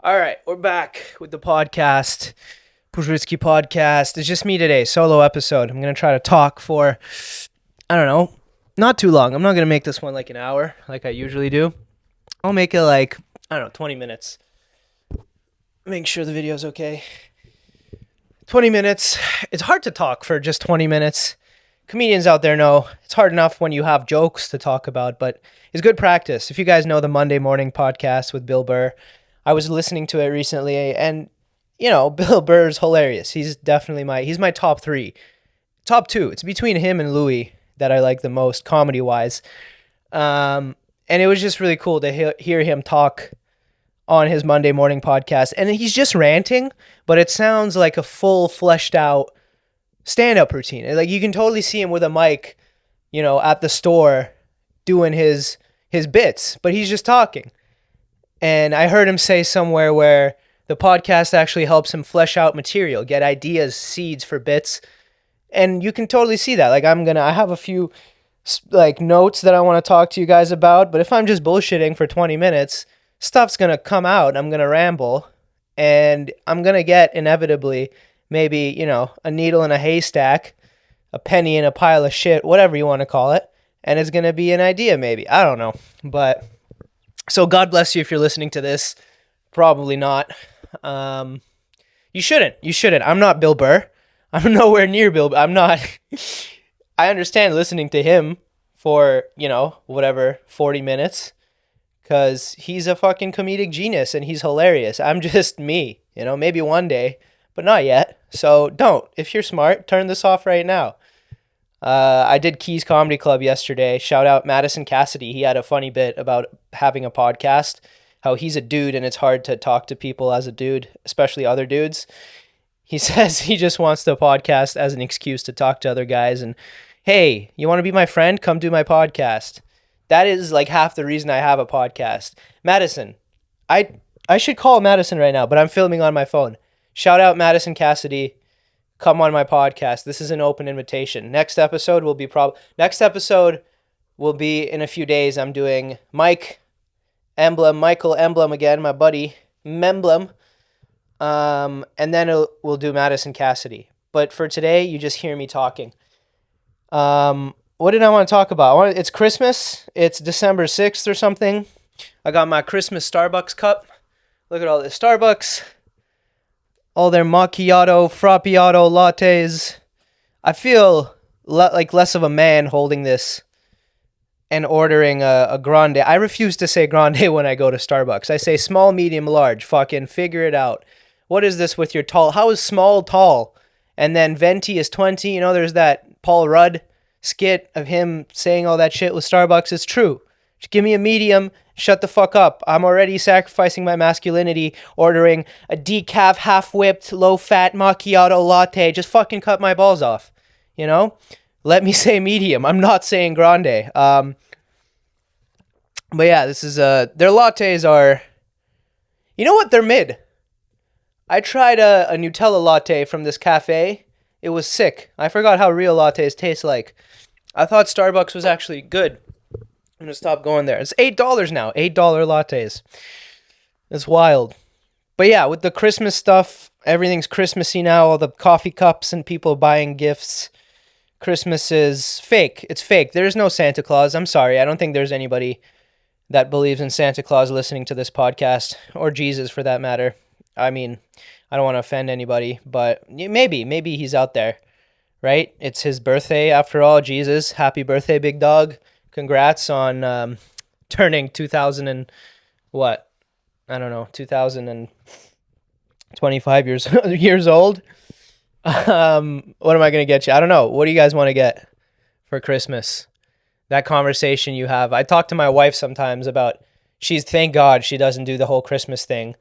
All right, we're back with the podcast, Puzhitsky podcast. It's just me today, solo episode. I'm going to try to talk for, I don't know, not too long. I'm not going to make this one like an hour like I usually do. I'll make it like, 20 minutes. Make sure the video's okay. 20 minutes. It's hard to talk for just 20 minutes. Comedians out there know it's hard enough when you have jokes to talk about, but it's good practice. If you guys know the Monday Morning podcast with Bill Burr, I was listening to it recently, and, Bill Burr's hilarious. He's definitely he's my top three. Top two. It's between him and Louis that I like the most, comedy-wise. And it was just really cool to hear him talk on his Monday Morning podcast. And he's just ranting, but it sounds like a full, fleshed-out stand-up routine. Like, you can totally see him with a mic, at the store doing his bits, but he's just talking. And I heard him say somewhere where the podcast actually helps him flesh out material, get ideas, seeds for bits. And you can totally see that. Like, I have a few notes that I want to talk to you guys about, but if I'm just bullshitting for 20 minutes, stuff's going to come out. I'm going to ramble, and I'm going to get inevitably maybe, a needle in a haystack, a penny in a pile of shit, whatever you want to call it. And it's going to be an idea maybe. I don't know. But so God bless you if you're listening to this. Probably not. You shouldn't. I'm not Bill Burr. I'm nowhere near Bill Burr. I'm not. I understand listening to him for, 40 minutes. Because he's a fucking comedic genius and he's hilarious. I'm just me, maybe one day, but not yet. So don't. If you're smart, turn this off right now. I did Keys Comedy Club yesterday. Shout out Madison Cassidy. He had a funny bit about having a podcast, how he's a dude and it's hard to talk to people as a dude, especially other dudes. He says he just wants the podcast as an excuse to talk to other guys and, hey, you want to be my friend? Come do my podcast. That is like half the reason I have a podcast. Madison, I should call Madison right now, but I'm filming on my phone. Shout out Madison Cassidy. Come on my podcast. This is an open invitation. Next episode will be in a few days. I'm doing Michael Emblem again, my buddy Memblem. And then we'll do Madison Cassidy. But for today, you just hear me talking. What did I want to talk about? It's Christmas. It's December 6th or something. I got my Christmas Starbucks cup. Look at all this Starbucks. All their macchiato, frappiato lattes. I feel like less of a man holding this and ordering a grande. I refuse to say grande when I go to Starbucks. I say small, medium, large. Fucking figure it out. What is this with your tall? How is small tall? And then venti is 20. There's that Paul Rudd skit of him saying all that shit with Starbucks. It's true. Just give me a medium. Shut the fuck up. I'm already sacrificing my masculinity ordering a decaf, half-whipped, low-fat macchiato latte. Just fucking cut my balls off, Let me say medium. I'm not saying grande. But yeah, this is, their lattes are, you know what? They're mid. I tried a Nutella latte from this cafe. It was sick. I forgot how real lattes taste like. I thought Starbucks was actually good. I'm going to stop going there. It's $8 now. $8 lattes. It's wild. But yeah, with the Christmas stuff, everything's Christmassy now. All the coffee cups and people buying gifts. Christmas is fake. It's fake. There is no Santa Claus. I'm sorry. I don't think there's anybody that believes in Santa Claus listening to this podcast. Or Jesus, for that matter. I mean, I don't want to offend anybody. But maybe he's out there. Right? It's his birthday, after all. Jesus, happy birthday, big dog. Congrats on turning 2000 and what? I don't know, 2025 years old. What am I going to get you? I don't know. What do you guys want to get for Christmas? That conversation you have. I talk to my wife sometimes about, thank God she doesn't do the whole Christmas thing.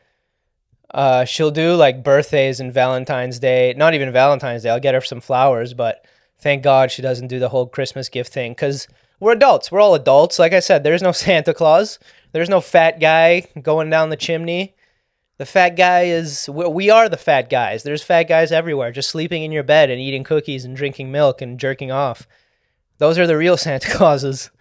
She'll do like birthdays and Valentine's Day. Not even Valentine's Day. I'll get her some flowers, but thank God she doesn't do the whole Christmas gift thing because we're adults. We're all adults. Like I said, there's no Santa Claus. There's no fat guy going down the chimney. The fat guy we are the fat guys. There's fat guys everywhere, just sleeping in your bed and eating cookies and drinking milk and jerking off. Those are the real Santa Clauses.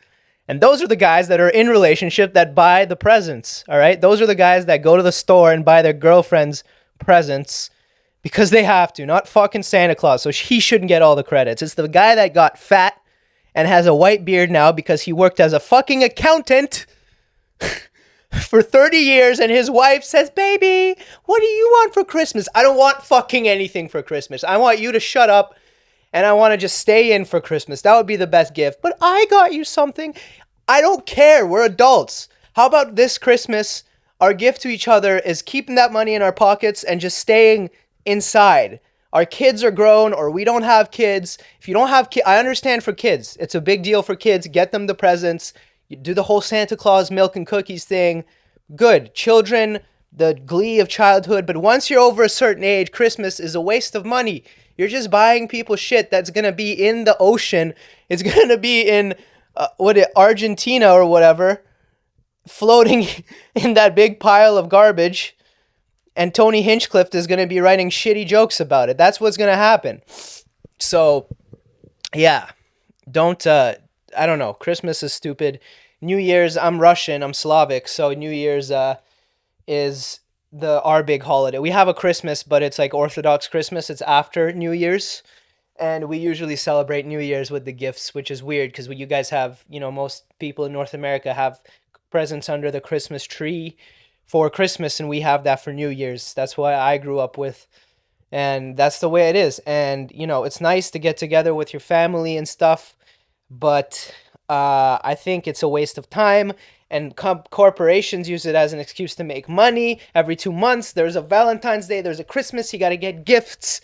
And those are the guys that are in relationship that buy the presents, all right? Those are the guys that go to the store and buy their girlfriends presents because they have to, not fucking Santa Claus. So he shouldn't get all the credits. It's the guy that got fat and has a white beard now because he worked as a fucking accountant for 30 years and his wife says, baby, what do you want for Christmas? I don't want fucking anything for Christmas. I want you to shut up and I want to just stay in for Christmas. That would be the best gift. But I got you something. I don't care. We're adults. How about this Christmas? Our gift to each other is keeping that money in our pockets and just staying inside. Our kids are grown or we don't have kids. If you don't have kids, I understand for kids. It's a big deal for kids. Get them the presents. You do the whole Santa Claus milk and cookies thing. Good. Children, the glee of childhood. But once you're over a certain age, Christmas is a waste of money. You're just buying people shit that's going to be in the ocean. It's going to be in, Argentina or whatever, floating in that big pile of garbage. And Tony Hinchcliffe is going to be writing shitty jokes about it. That's what's going to happen. So, yeah. I don't know. Christmas is stupid. New Year's, I'm Russian. I'm Slavic. So New Year's is our big holiday. We have a Christmas, but it's like Orthodox Christmas. It's after New Year's. And we usually celebrate New Year's with the gifts, which is weird because you guys have, most people in North America have presents under the Christmas tree for Christmas, and we have that for New Year's. That's what I grew up with, and that's the way it is. And, it's nice to get together with your family and stuff, but I think it's a waste of time. And corporations use it as an excuse to make money. Every 2 months, there's a Valentine's Day, there's a Christmas, you got to get gifts.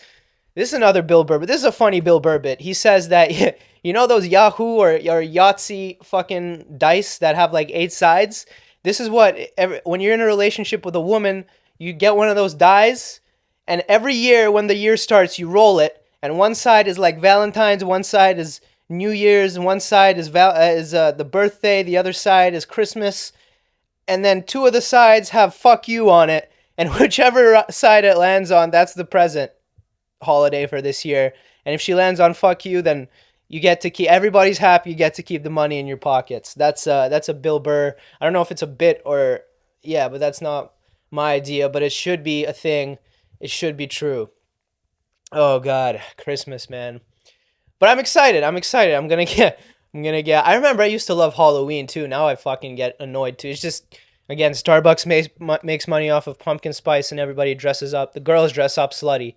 This is another Bill Burr bit. This is a funny Bill Burr bit. He says that, those Yahoo or Yahtzee fucking dice that have like 8 sides? This is what, when you're in a relationship with a woman, you get one of those dies, and every year when the year starts, you roll it, and one side is like Valentine's, one side is New Year's, and one side is the birthday, the other side is Christmas, and then 2 of the sides have fuck you on it, and whichever side it lands on, that's the present holiday for this year. And if she lands on fuck you, then you get to keep, everybody's happy, you get to keep the money in your pockets. That's a Bill Burr. I don't know if it's a bit or, yeah, but that's not my idea, but it should be a thing. It should be true. Oh God, Christmas, man. But I'm excited. I'm gonna get, I remember I used to love Halloween too. Now I fucking get annoyed too. It's just, again, Starbucks makes money off of pumpkin spice and everybody dresses up. The girls dress up slutty.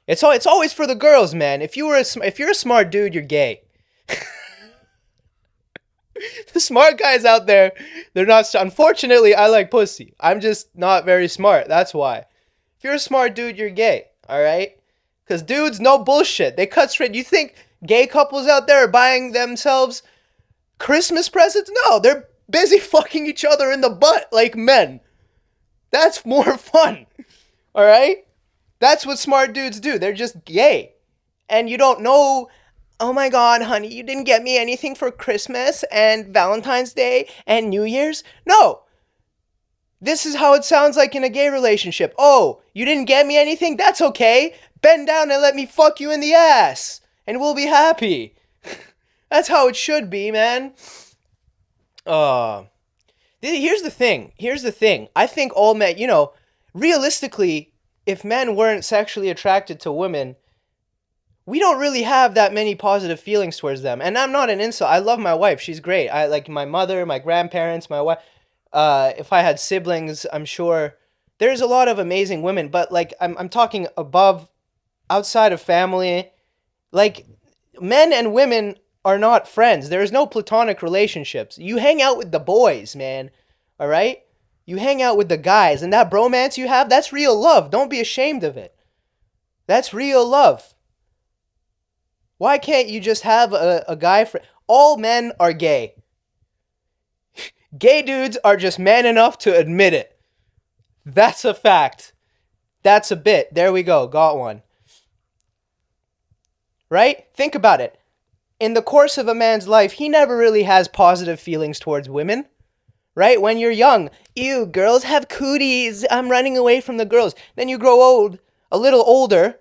It's always for the girls, man. If you're a smart dude, you're gay. The smart guys out there, they're not. Unfortunately, I like pussy. I'm just not very smart. That's why. If you're a smart dude, you're gay. All right? Because dudes, no bullshit. They cut straight. You think gay couples out there are buying themselves Christmas presents? No, they're busy fucking each other in the butt like men. That's more fun. All right? That's what smart dudes do. They're just gay. And you don't know, oh my God, honey, you didn't get me anything for Christmas and Valentine's Day and New Year's? No. This is how it sounds like in a gay relationship. Oh, you didn't get me anything? That's okay. Bend down and let me fuck you in the ass. And we'll be happy. That's how it should be, man. Here's the thing. I think all men, realistically, if men weren't sexually attracted to women, we don't really have that many positive feelings towards them. And I'm not an insult. I love my wife. She's great. I like my mother, my grandparents, my wife. If I had siblings, I'm sure there's a lot of amazing women. But like I'm talking outside of family. Like men and women are not friends. There is no platonic relationships. You hang out with the boys, man. All right? You hang out with the guys, and that bromance you have, that's real love. Don't be ashamed of it. That's real love. Why can't you just have a guy friend? All men are gay. Gay dudes are just man enough to admit it. That's a fact. That's a bit. There we go. Got one. Right? Think about it. In the course of a man's life, he never really has positive feelings towards women. Right? When you're young, ew, girls have cooties. I'm running away from the girls. Then you grow old, a little older,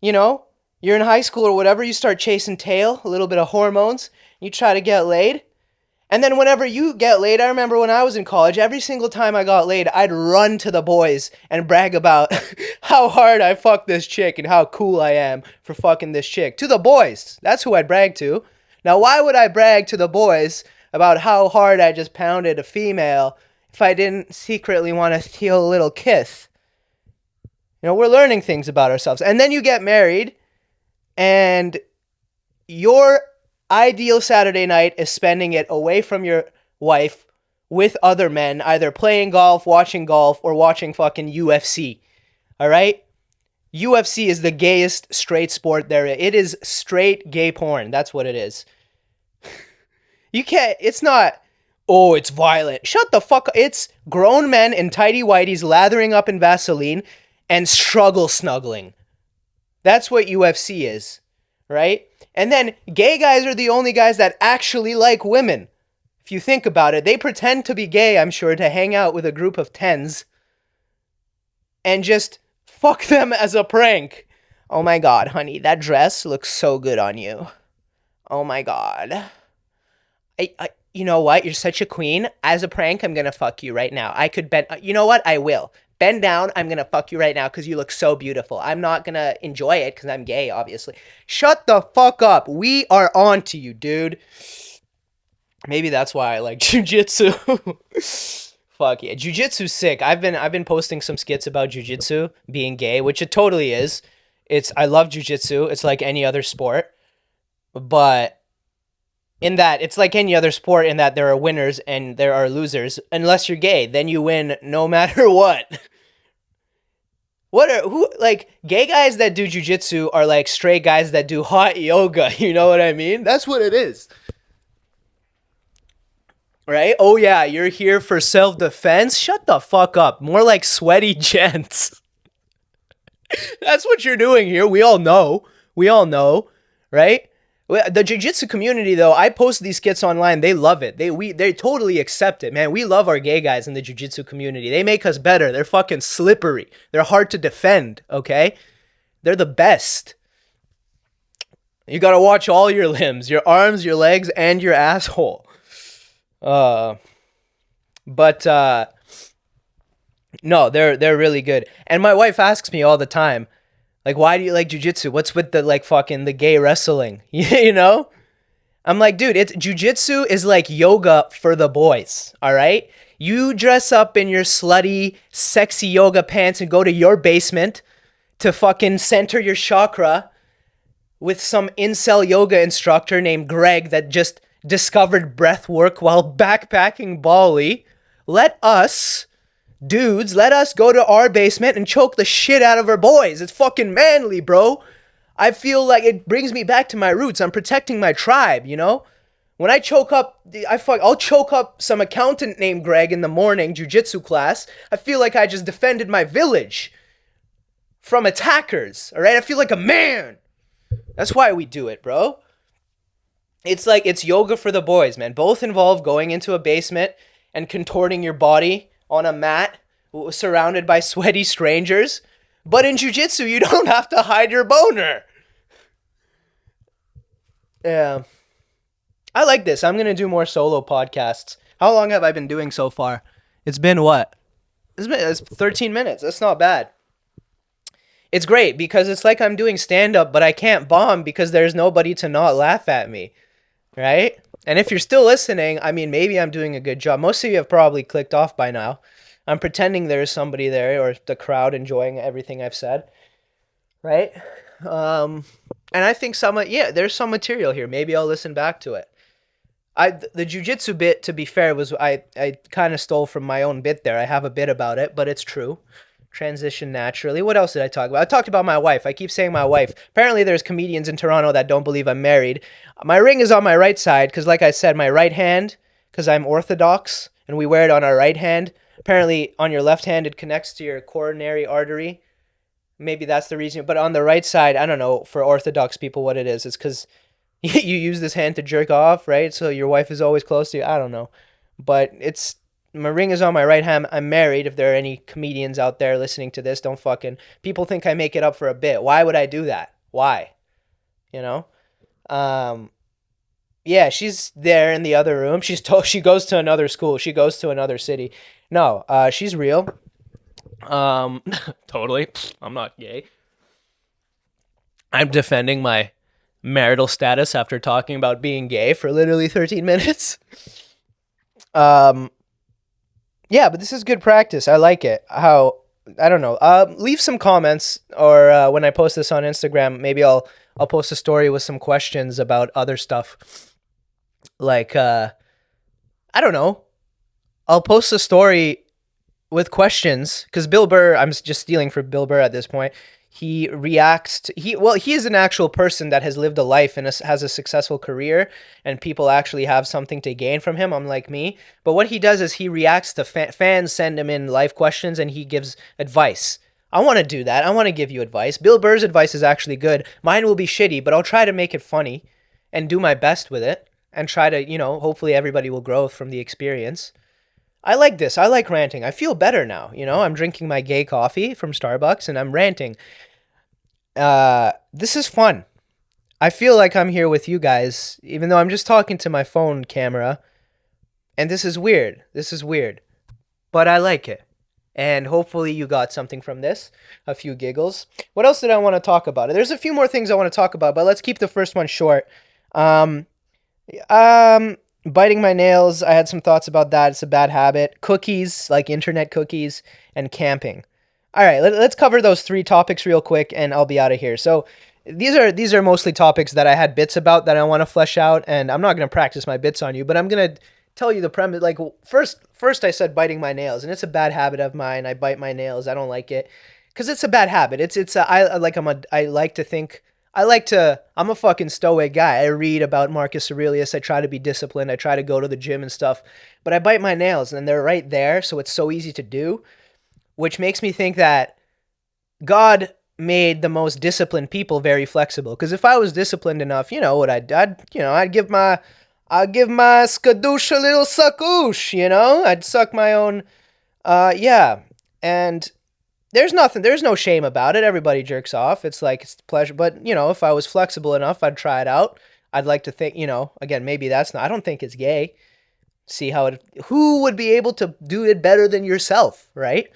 you're in high school or whatever, you start chasing tail, a little bit of hormones, you try to get laid, And then whenever you get laid, I remember when I was in college, every single time I got laid, I'd run to the boys and brag about how hard I fucked this chick and how cool I am for fucking this chick. To the boys. That's who I'd brag to. Now, why would I brag to the boys about how hard I just pounded a female if I didn't secretly want to steal a little kiss? You know, we're learning things about ourselves. And then you get married, and your ideal Saturday night is spending it away from your wife with other men, either playing golf, or watching fucking UFC. All right? UFC is the gayest straight sport there is. It is straight gay porn. That's what it is. You can't, it's not, oh, it's violent. Shut the fuck up. It's grown men in tighty whities lathering up in Vaseline and struggle snuggling. That's what UFC is, right? And then gay guys are the only guys that actually like women. If you think about it, they pretend to be gay, I'm sure, to hang out with a group of tens and just fuck them as a prank. Oh my God, honey, that dress looks so good on you. Oh my God. You know what? You're such a queen. As a prank, I'm going to fuck you right now. I could bend. You know what? I will. Bend down. I'm going to fuck you right now because you look so beautiful. I'm not going to enjoy it because I'm gay, obviously. Shut the fuck up. We are on to you, dude. Maybe that's why I like jiu-jitsu. Fuck yeah. Jiu-jitsu's sick. I've been posting some skits about jiu-jitsu being gay, which it totally is. I love jiu-jitsu. It's like any other sport. But in that, it's like any other sport in that there are winners and there are losers. Unless you're gay, then you win no matter what. Gay guys that do jiu-jitsu are like straight guys that do hot yoga. You know what I mean? That's what it is. Right? Oh yeah, you're here for self-defense? Shut the fuck up. More like sweaty gents. That's what you're doing here. We all know, right? The jiu-jitsu community, though, I post these skits online. They love it. They totally accept it, man. We love our gay guys in the jiu-jitsu community. They make us better. They're fucking slippery. They're hard to defend, okay? They're the best. You gotta watch all your limbs, your arms, your legs, and your asshole. No, they're really good. And my wife asks me all the time, like, why do you like jiu-jitsu? What's with the, like, fucking the gay wrestling? You know? I'm like, dude, jiu-jitsu is like yoga for the boys, all right? You dress up in your slutty, sexy yoga pants and go to your basement to fucking center your chakra with some incel yoga instructor named Greg that just discovered breath work while backpacking Bali. Let us go to our basement and choke the shit out of our boys. It's fucking manly, bro. I feel like it brings me back to my roots. I'm protecting my tribe, you know? When I choke up, I'll choke up some accountant named Greg in the morning jiu-jitsu class. I feel like I just defended my village from attackers, all right? I feel like a man. That's why we do it, bro. It's yoga for the boys, man. Both involve going into a basement and contorting your body on a mat surrounded by sweaty strangers. But in jiu-jitsu, you don't have to hide your boner. Yeah. I like this. I'm going to do more solo podcasts. How long have I been doing so far? It's been what? It's 13 minutes. That's not bad. It's great because it's like I'm doing stand-up, but I can't bomb because there's nobody to not laugh at me. Right? And if you're still listening, I mean, maybe I'm doing a good job. Most of you have probably clicked off by now. I'm pretending there's somebody there or the crowd enjoying everything I've said. Right? And I think there's some material here. Maybe I'll listen back to it. The jiu-jitsu bit, to be fair, was I kind of stole from my own bit there. I have a bit about it, but it's true. Transition naturally. What else did I talk about? I talked about my wife. I keep saying my wife. Apparently there's comedians in Toronto that don't believe I'm married. My ring is on my right side because, like I said, my right hand, because I'm Orthodox and we wear it on our right hand. Apparently on your left hand it connects to your coronary artery. Maybe that's the reason. But on the right side, I don't know, for Orthodox people what it is. It's because you use this hand to jerk off, right? So your wife is always close to you. I don't know. But my ring is on my right hand. I'm married. If there are any comedians out there listening to this, don't fucking... People think I make it up for a bit. Why would I do that? Why? You know? Yeah, she's there in the other room. She goes to another school. She goes to another city. No, she's real. Um, totally. I'm not gay. I'm defending my marital status after talking about being gay for literally 13 minutes. Um, yeah, but this is good practice. I like it. How I don't know. Leave some comments, or when I post this on Instagram, maybe I'll post a story with some questions about other stuff. Like I don't know. I'll post a story with questions because Bill Burr. I'm just stealing from Bill Burr at this point. He reacts to he is an actual person that has lived a life and has a successful career, and people actually have something to gain from him, unlike me. But what he does is he reacts to fans send him in life questions and he gives advice. I want to do that. I want to give you advice. Bill Burr's advice is actually good. Mine will be shitty, but I'll try to make it funny and do my best with it and try to, hopefully everybody will grow from the experience. I like this. I like ranting. I feel better now. I'm drinking my gay coffee from Starbucks and I'm ranting. This is fun. I feel like I'm here with you guys, even though I'm just talking to my phone camera. And this is weird. This is weird. But I like it. And hopefully you got something from this. A few giggles. What else did I want to talk about? There's a few more things I want to talk about, but let's keep the first one short. Um, Biting my nails. I had some thoughts about that. It's a bad habit. Cookies, like internet cookies, and camping. All right, let's cover those three topics real quick, and I'll be out of here. So these are mostly topics that I had bits about that I want to flesh out, and I'm not gonna practice my bits on you, but I'm gonna tell you the premise. Like first I said biting my nails, and it's a bad habit of mine. I bite my nails. I don't like it because it's a bad habit. I'm a fucking stoic guy. I read about Marcus Aurelius. I try to be disciplined. I try to go to the gym and stuff, but I bite my nails, and they're right there, so it's so easy to do, which makes me think that God made the most disciplined people very flexible. Because if I was disciplined enough, you know what I'd give my skadoosh a little suckoosh. I'd suck my own. Yeah, and there's no shame about it. Everybody jerks off. It's like it's pleasure. But if I was flexible enough, I'd try it out. I'd like to think, again, maybe that's not. I don't think it's gay. See who would be able to do it better than yourself, right?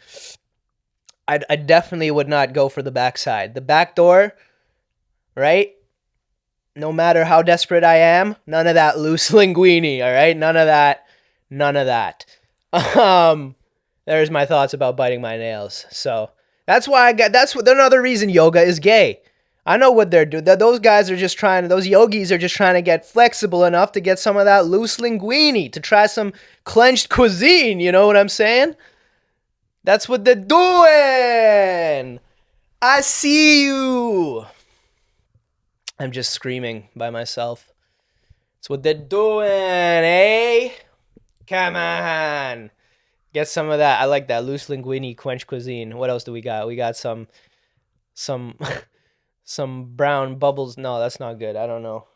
I definitely would not go for the backside. The back door, right? No matter how desperate I am, none of that loose linguini, all right? None of that. None of that. There's my thoughts about biting my nails. So that's another reason yoga is gay. I know what they're doing. Those yogis are just trying to get flexible enough to get some of that loose linguini, to try some clenched cuisine, you know what I'm saying? That's what they're doing. I see you. I'm just screaming by myself. That's what they're doing, eh? Come on. Get some of that. I like that loose linguini quench cuisine. What else do we got? We got some some brown bubbles. No, that's not good. I don't know.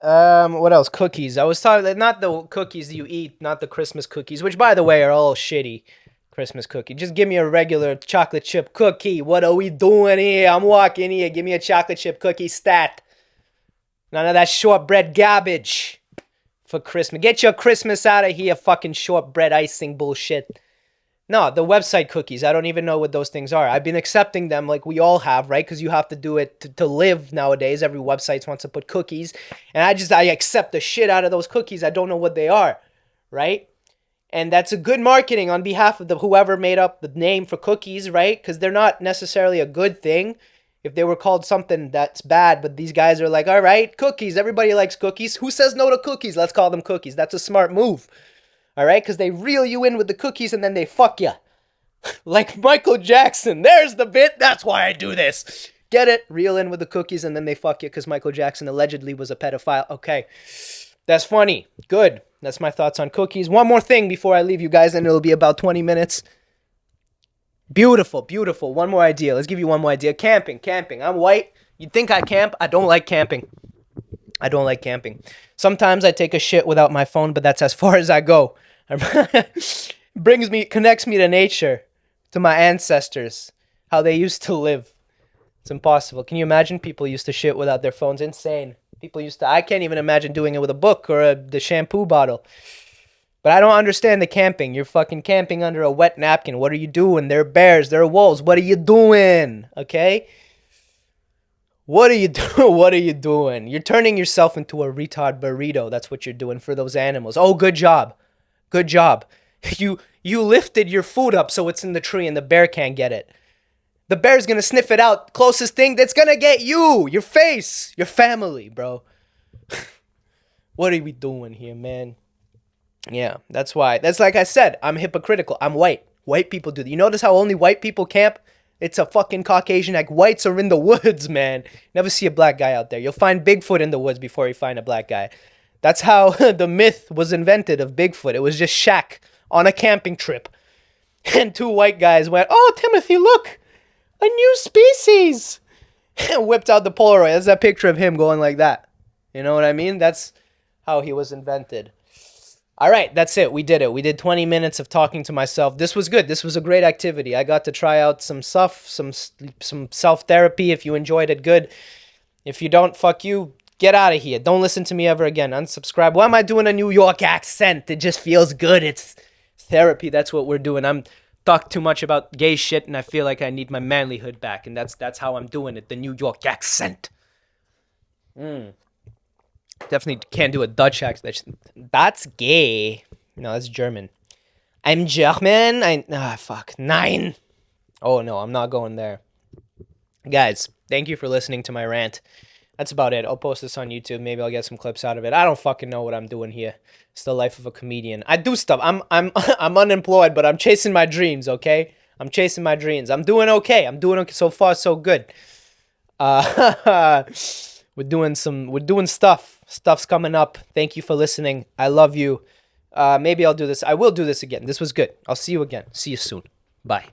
What else? Cookies. I was talking not the cookies you eat, not the Christmas cookies, which by the way are all shitty. Christmas cookie. Just give me a regular chocolate chip cookie. What are we doing here? I'm walking here. Give me a chocolate chip cookie stat. None of that shortbread garbage for Christmas. Get your Christmas out of here, fucking shortbread icing bullshit. No, the website cookies. I don't even know what those things are. I've been accepting them like we all have, right? Because you have to do it to live nowadays. Every website wants to put cookies. And I accept the shit out of those cookies. I don't know what they are, right? And that's a good marketing on behalf of whoever made up the name for cookies, right? Because they're not necessarily a good thing. If they were called something that's bad, but these guys are like, all right, cookies. Everybody likes cookies. Who says no to cookies? Let's call them cookies. That's a smart move. All right? Because they reel you in with the cookies and then they fuck you. Like Michael Jackson. There's the bit. That's why I do this. Get it? Reel in with the cookies and then they fuck you because Michael Jackson allegedly was a pedophile. Okay. That's funny. Good. That's my thoughts on cookies. One more thing before I leave you guys, and it'll be about 20 minutes. Beautiful, beautiful. One more idea. Let's give you one more idea. Camping. I'm white. You'd think I camp. I don't like camping. Sometimes I take a shit without my phone, but that's as far as I go. Connects me to nature, to my ancestors, how they used to live. It's impossible. Can you imagine? People used to shit without their phones. Insane. People used to. I can't even imagine doing it with a book or the shampoo bottle. But I don't understand the camping. You're fucking camping under a wet napkin. What are you doing? There are bears. There are wolves. What are you doing? Okay? What are you doing? What are you doing? You're turning yourself into a retard burrito. That's what you're doing for those animals. Oh, good job. Good job. You lifted your food up so it's in the tree and the bear can't get it. The bear's gonna sniff it out. Closest thing that's gonna get you. Your face. Your family, bro. What are we doing here, man? Yeah, that's why. That's like I said, I'm hypocritical. I'm white. White people do that. You notice how only white people camp? It's a fucking Caucasian. Like, whites are in the woods, man. Never see a black guy out there. You'll find Bigfoot in the woods before you find a black guy. That's how the myth was invented of Bigfoot. It was just Shaq on a camping trip. And two white guys went, "Oh, Timothy, look, a new species." And whipped out the Polaroid. That's that picture of him going like that. You know what I mean? That's how he was invented. All right, that's it. We did it. We did 20 minutes of talking to myself. This was good. This was a great activity. I got to try out some stuff, some self-therapy. If you enjoyed it, good. If you don't, fuck you. Get out of here. Don't listen to me ever again. Unsubscribe. Why am I doing a New York accent? It just feels good. It's therapy. That's what we're doing. I'm talk too much about gay shit, and I feel like I need my manlyhood back, and that's how I'm doing it. The New York accent. Definitely can't do a Dutch accent. That's gay. No, that's German. I'm German. Fuck. Nein. Oh, no, I'm not going there. Guys, thank you for listening to my rant. That's about it. I'll post this on YouTube. Maybe I'll get some clips out of it. I don't fucking know what I'm doing here. It's the life of a comedian. I do stuff. I'm unemployed, but I'm chasing my dreams, okay? I'm chasing my dreams. I'm doing okay. So far, so good. We're doing stuff. Stuff's coming up. Thank you for listening. I love you. Maybe I'll do this. I will do this again. This was good. I'll see you again. See you soon. Bye.